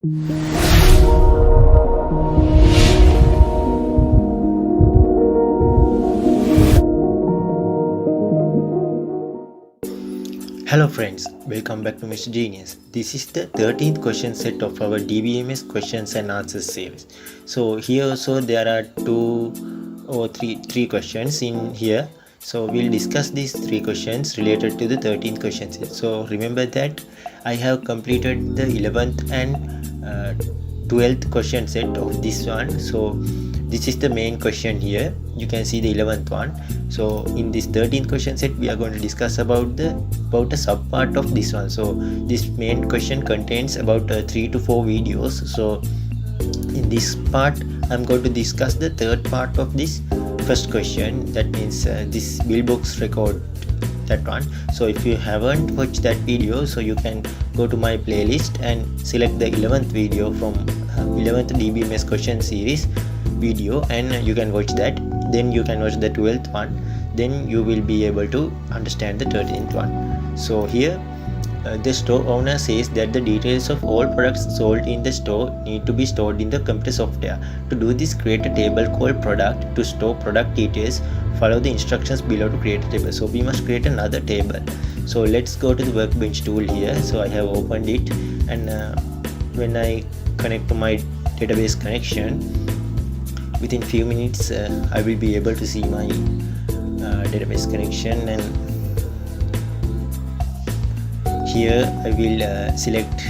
Hello friends, welcome back to Mr. Genius. This is the 13th question set of our DBMS questions and answers series. So here also there are three questions in here. So we'll discuss these three questions related to the 13th question set. So remember that I have completed the 11th and 12th question set of this one. So this is the main question here. You can see the 11th one. So in this 13th question set we are going to discuss about a sub part of this one. So this main question contains about 3 to 4 videos. So in this part I'm going to discuss the third part of this first question, that means this bill box record, that one. So if you haven't watched that video, so you can go to my playlist and select the 11th video from 11th DBMS question series video, and you can watch that. Then you can watch the 12th one, then you will be able to understand the 13th one. So here the store owner says that the details of all products sold in the store need to be stored in the computer software. To do this, create a table called product to store product details. Follow the instructions below to create a table. So we must create another table. So let's go to the workbench tool here. So I have opened it, and when I connect to my database connection, within few minutes I will be able to see my database connection, and here I will select.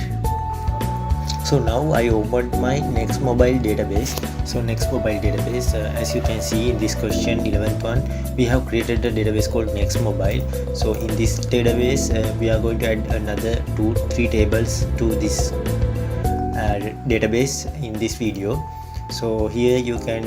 So now I opened my Next Mobile database. So Next Mobile database, as you can see in this question 11th one, we have created a database called Next Mobile. So in this database we are going to add another 2-3 tables to this database in this video. So here you can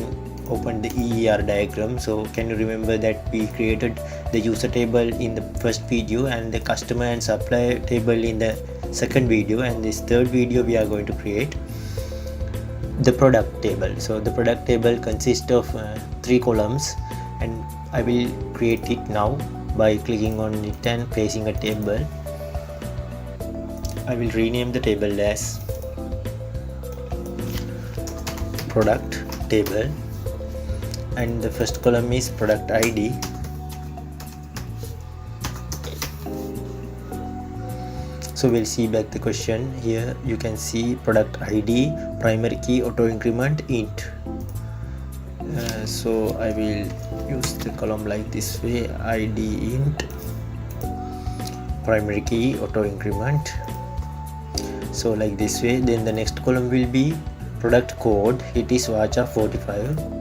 open the EER diagram. So can you remember that we created the user table in the first video and the customer and supplier table in the second video, and this third video we are going to create the product table. So the product table consists of 3 columns, and I will create it now by clicking on it and placing a table. I will rename the table as product table, and the first column is product ID. So we'll see back the question. Here you can see product ID, primary key, auto increment, int. So I will use the column like this way: ID int, primary key, auto increment. So like this way. Then the next column will be product code. It is VACHA 45.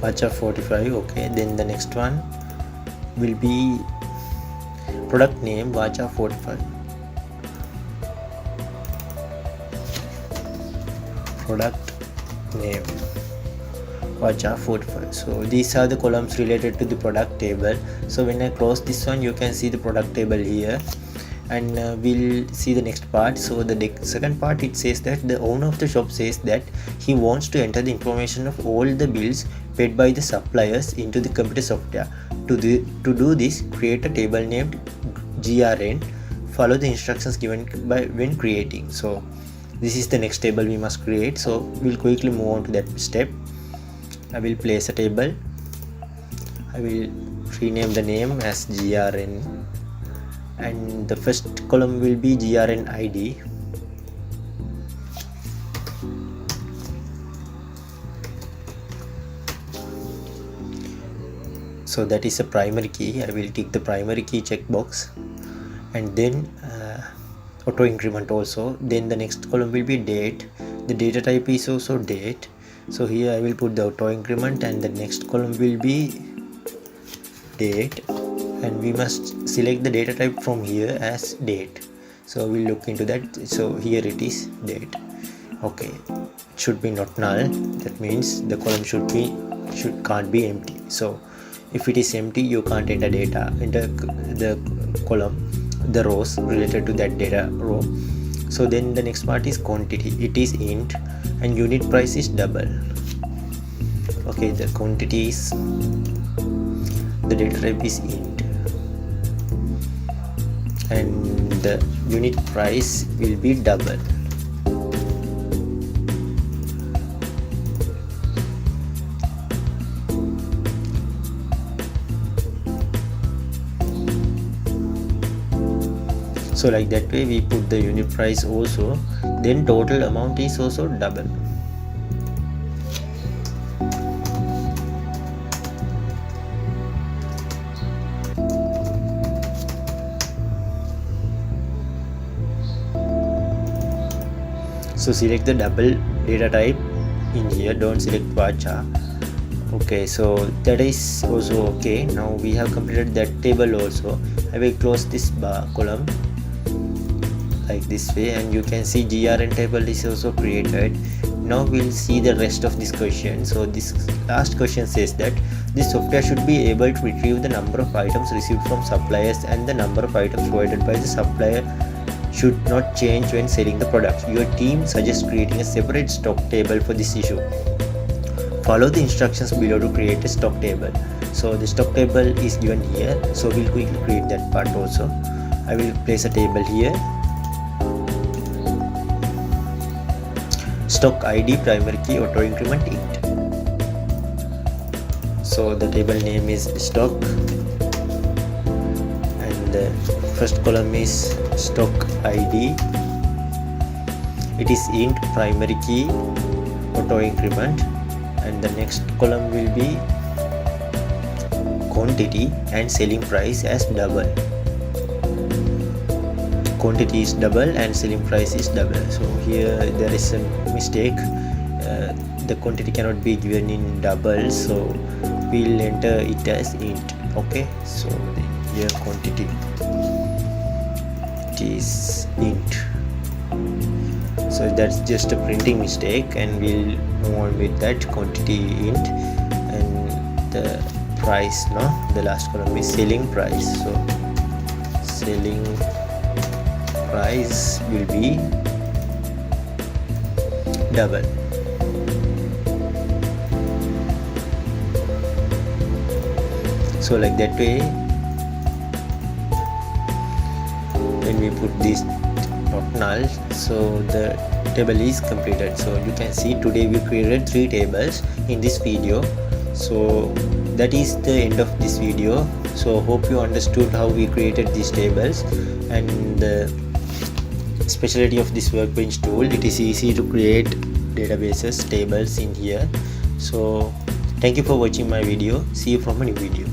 VACHA 45. Okay, then the next one will be product name VACHA 45. Product name VACHA 45. So these are the columns related to the product table. So when I close this one, you can see the product table here, and we'll see the next part. So the second part, it says that the owner of the shop says that he wants to enter the information of all the bills paid by the suppliers into the computer software. To do this, create a table named GRN. Follow the instructions given when creating. So this is the next table we must create. So we'll quickly move on to that step. I will place a table. I will rename the name as GRN, and the first column will be GRN ID. So that is a primary key. I will tick the primary key checkbox, and then auto increment also. Then the next column will be date. The data type is also date. So here I will put the auto increment, and the next column will be date, and we must select the data type from here as date. So we'll look into that. So here it is date. Okay, it should be not null. That means the column can't be empty. So if it is empty, you can't enter data into the column, the rows related to that data row. So then the next part is quantity. It is int, and unit price is double. Okay, the quantity is, the data type is int. and the unit price will be double. So like that way we put the unit price also, then total amount is also double. So select the double data type in here, don't select varchar. Okay, so that is also okay. Now we have completed that table also. I will close this bar column like this way, and you can see GRN table is also created. Now we'll see the rest of this question. So this last question says that this software should be able to retrieve the number of items received from suppliers, and the number of items provided by the supplier should not change when selling the product. Your team suggests creating a separate stock table for this issue. Follow the instructions below to create a stock table. So the stock table is given here, so we'll quickly create that part also. I will place a table here. Stock ID primary key auto increment int. So the table name is stock, and the first column is stock ID. It is int primary key auto increment, and the next column will be quantity and selling price as double. Quantity is double and selling price is double. So here there is a mistake. The quantity cannot be given in double, so we'll enter it as int. Okay, so here quantity it is int. So that's just a printing mistake, and we'll move on with that quantity int. And the price, no, the last column is selling price. So selling price will be double. So like that way, when we put this not null, so the table is completed. So you can see today we created 3 tables in this video. So that is the end of this video. So hope you understood how we created these tables, and the specialty of this workbench tool, it is easy to create databases, tables in here. So thank you for watching my video. See you from a new video.